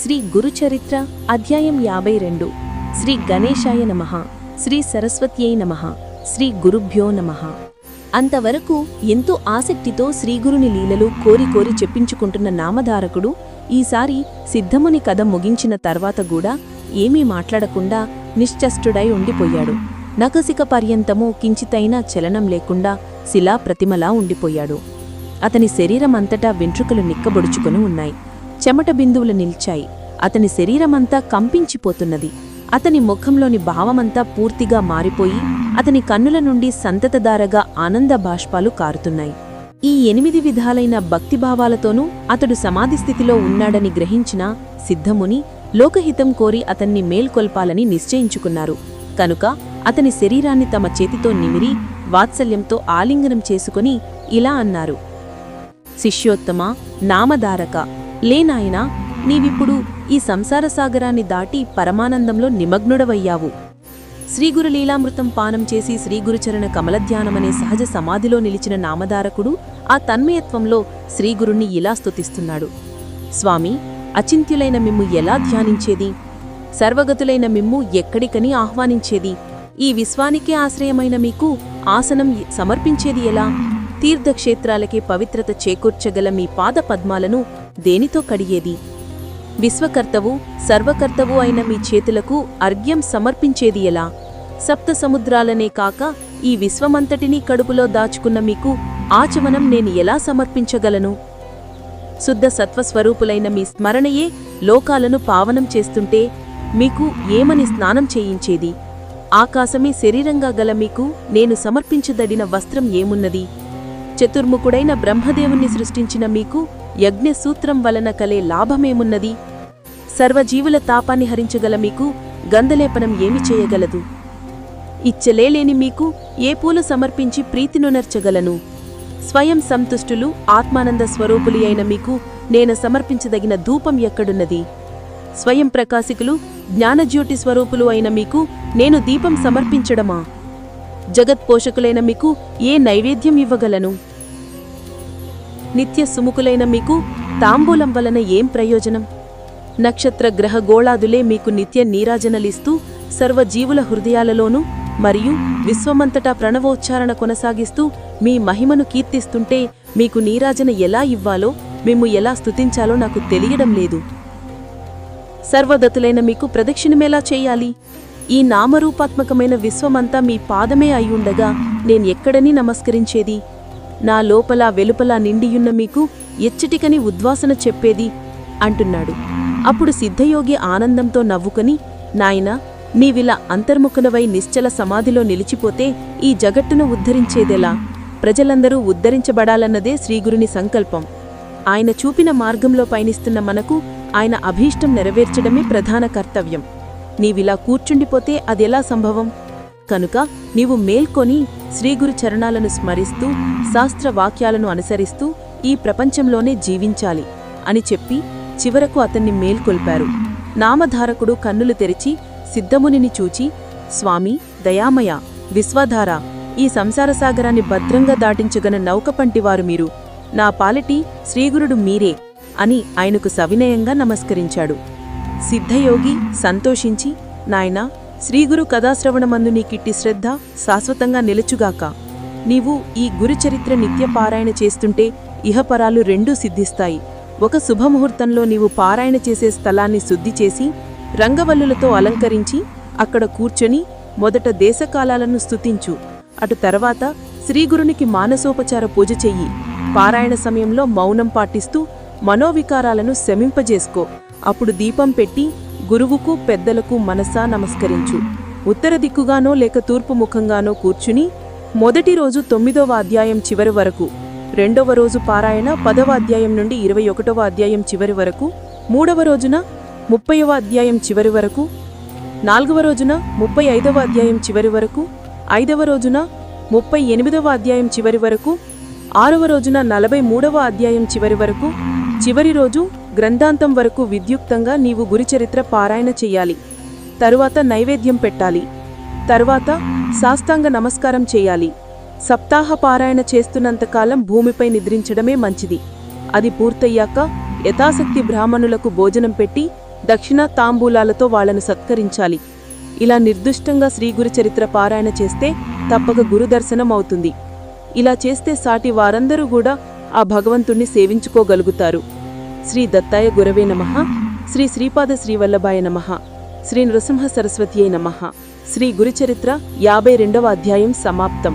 శ్రీ గురుచరిత్ర అధ్యాయం 52 శ్రీ గణేశాయ నమః శ్రీ సరస్వత్యై నమః శ్రీ గురుభ్యో నమః. అంతవరకు ఎంతో ఆసక్తితో శ్రీగురుని లీలలు కోరి చెప్పించుకుంటున్న నామధారకుడు ఈసారి సిద్ధముని కథ ముగించిన తర్వాత కూడా ఏమీ మాట్లాడకుండా నిశ్చష్టుడై ఉండిపోయాడు. నఖశిఖ పర్యంతము కించితైనా చలనం లేకుండా శిలా ప్రతిమలా ఉండిపోయాడు. అతని శరీరమంతటా వెంట్రుకలు నిక్కబొడుచుకొని ఉన్నాయి. చెమట బిందువులు నిల్చాయి. అతని శరీరమంతా కంపించిపోతున్నది. అతని ముఖంలోని భావమంతా పూర్తిగా మారిపోయి అతని కన్నుల నుండి సంతతధారగా ఆనంద బాష్పాలు కారుతున్నాయి. ఈ 8 విధాలైన భక్తిభావాలతోనూ అతడు సమాధిస్థితిలో ఉన్నాడని గ్రహించిన సిద్ధముని లోకహితం కోరి అతన్ని మేల్కొల్పాలని నిశ్చయించుకున్నారు. కనుక అతని శరీరాన్ని తమ చేతితో నిమిరి వాత్సల్యంతో ఆలింగనం చేసుకుని ఇలా అన్నారు: శిష్యోత్తమా, నామధారక, లేనాయనా, నీవిప్పుడు ఈ సంసార సాగరాన్ని దాటి పరమానందంలో నిమగ్నుడవయ్యావు. శ్రీగురు లీలామృతం పానం చేసి శ్రీగురుచరణ కమలధ్యానమనే సహజ సమాధిలో నిలిచిన నామధారకుడు ఆ తన్మయత్వంలో శ్రీగురుణ్ణి ఇలా స్తుతిస్తున్నాడు: స్వామి, అచింత్యులైన మిమ్ము ఎలా ధ్యానించేది? సర్వగతులైన మిమ్ము ఎక్కడికని ఆహ్వానించేది? ఈ విశ్వానికే ఆశ్రయమైన మీకు ఆసనం సమర్పించేది ఎలా? తీర్థక్షేత్రాలకే పవిత్రత చేకూర్చగల మీ పాద పద్మాలను దేనితో కడిగేది? విశ్వకర్తవు సర్వకర్తవు అయిన మీ చేతులకు అర్ఘ్యం సమర్పించేది ఎలా? సప్త సముద్రాలనే కాక ఈ విశ్వమంతటినీ కడుపులో దాచుకున్న మీకు ఆచమనం నేను ఎలా సమర్పించగలను? శుద్ధ సత్వస్వరూపులైన మీ స్మరణయే లోకాలను పావనం చేస్తుంటే మీకు ఏమని స్నానం చేయించేది? ఆకాశమే శరీరంగా గల మీకు నేను సమర్పించదడిన వస్త్రం ఏమున్నది? చతుర్ముఖుడైన బ్రహ్మదేవుణ్ణి సృష్టించిన మీకు యజ్ఞసూత్రం వలన కలే లాభమేమున్నది? సర్వజీవుల తాపాన్ని హరించగల మీకు గంధలేపనం ఏమి చేయగలదు? ఇచ్చలేలేని మీకు ఏ పూలు సమర్పించి ప్రీతినునర్చగలను? స్వయం సంతుష్టులు ఆత్మానంద స్వరూపులి అయిన మీకు నేను సమర్పించదగిన ధూపం ఎక్కడున్నది? స్వయం ప్రకాశికులు జ్ఞానజ్యోతి స్వరూపులు అయిన మీకు నేను దీపం సమర్పించడమా? జగత్పోషకులైన మీకు ఏ నైవేద్యం ఇవ్వగలను? నిత్య సుముఖులైన మీకు తాంబూలం వలన ఏం ప్రయోజనం? నక్షత్ర గ్రహ గోళాదులే మీకు నిత్య నీరాజనలిస్తూ సర్వజీవుల హృదయాలలోనూ మరియు విశ్వమంతటా ప్రణవోచ్చారణ కొనసాగిస్తూ మీ మహిమను కీర్తిస్తుంటే మీకు నీరాజన ఎలా ఇవ్వాలో, మిమ్ము ఎలా స్తుతించాలో నాకు తెలియడం లేదు. సర్వదతులైన మీకు ప్రదక్షిణమేలా చేయాలి? ఈ నామరూపాత్మకమైన విశ్వమంతా మీ పాదమే అయ్యుండగా నేనెక్కడని నమస్కరించేది? నా లోపల వెలుపల నిండియున్న మీకు ఎచ్చటికని ఉద్వాసన చెప్పేది అంటున్నాడు. అప్పుడు సిద్ధయోగి ఆనందంతో నవ్వుకొని, నాయనా, నీవిలా అంతర్ముఖునవై నిశ్చల సమాధిలో నిలిచిపోతే ఈ జగట్టును ఉద్ధరించేదెలా? ప్రజలందరూ ఉద్ధరించబడాలన్నదే శ్రీగురుని సంకల్పం. ఆయన చూపిన మార్గంలో పయనిస్తున్న మనకు ఆయన అభీష్టం నెరవేర్చడమే ప్రధాన కర్తవ్యం. నీవిలా కూర్చుండిపోతే అదెలా సంభవం? కనుక నీవు మేల్కొని శ్రీగురు చరణాలను స్మరిస్తూ శాస్త్రవాక్యాలను అనుసరిస్తూ ఈ ప్రపంచంలోనే జీవించాలి అని చెప్పి చివరకు అతన్ని మేల్కొల్పారు. నామధారకుడు కన్నులు తెరిచి సిద్ధమునిని చూచి, స్వామి, దయామయ, విశ్వధార, ఈ సంసారసాగరాన్ని భద్రంగా దాటించగన నౌకపంటివారు మీరు, నా పాలిటి శ్రీగురుడు మీరే అని ఆయనకు సవినయంగా నమస్కరించాడు. సిద్ధయోగి సంతోషించి, నాయనా, శ్రీగురు కథాశ్రవణమందు నీకిట్టి శ్రద్ధ శాశ్వతంగా నిలుచుగాక. నీవు ఈ గురుచరిత్ర నిత్యపారాయణ చేస్తుంటే ఇహపరాలు రెండూ సిద్ధిస్తాయి. ఒక శుభముహూర్తంలో నీవు పారాయణ చేసే స్థలాన్ని శుద్ధి చేసి రంగవల్లులతో అలంకరించి అక్కడ కూర్చొని మొదట దేశకాలాలను స్తుతించు. అటు తర్వాత శ్రీగురునికి మానసోపచార పూజ చెయ్యి. పారాయణ సమయంలో మౌనం పాటిస్తూ మనోవికారాలను శమింపజేసుకో. అప్పుడు దీపం పెట్టి గురువుకు పెద్దలకు మనసా నమస్కరించు. ఉత్తర దిక్కుగానో లేక తూర్పు ముఖంగానో కూర్చుని మొదటి రోజు 9వ అధ్యాయం చివరి వరకు, రెండవ రోజు పారాయణ 10వ అధ్యాయం నుండి 21వ అధ్యాయం చివరి వరకు, 3వ రోజున 30వ అధ్యాయం చివరి వరకు, 4వ రోజున 35వ అధ్యాయం చివరి వరకు, 5వ రోజున 38వ అధ్యాయం చివరి వరకు, 6వ రోజున 43వ అధ్యాయం చివరి వరకు, చివరి రోజు గ్రంథాంతం వరకు విద్యుక్తంగా నీవు గురుచరిత్ర పారాయణ చెయ్యాలి. తరువాత నైవేద్యం పెట్టాలి. తరువాత సాష్టాంగ నమస్కారం చెయ్యాలి. సప్తాహ పారాయణ చేస్తున్నంతకాలం భూమిపై నిద్రించడమే మంచిది. అది పూర్తయ్యాక యథాశక్తి బ్రాహ్మణులకు భోజనం పెట్టి దక్షిణ తాంబూలాలతో వాళ్లను సత్కరించాలి. ఇలా నిర్దుష్టంగా శ్రీగురుచరిత్ర పారాయణ చేస్తే తప్పక గురుదర్శనం అవుతుంది. ఇలా చేస్తే సాటి వారందరూ కూడా ఆ భగవంతుణ్ణి సేవించుకోగలుగుతారు. శ్రీ దత్తాయ గురవే నమః. శ్రీ శ్రీపాద శ్రీవల్లభాయ నమః. శ్రీ నృసింహ సరస్వత్యై నమః. శ్రీ గురుచరిత్ర 52వ అధ్యాయం సమాప్తం.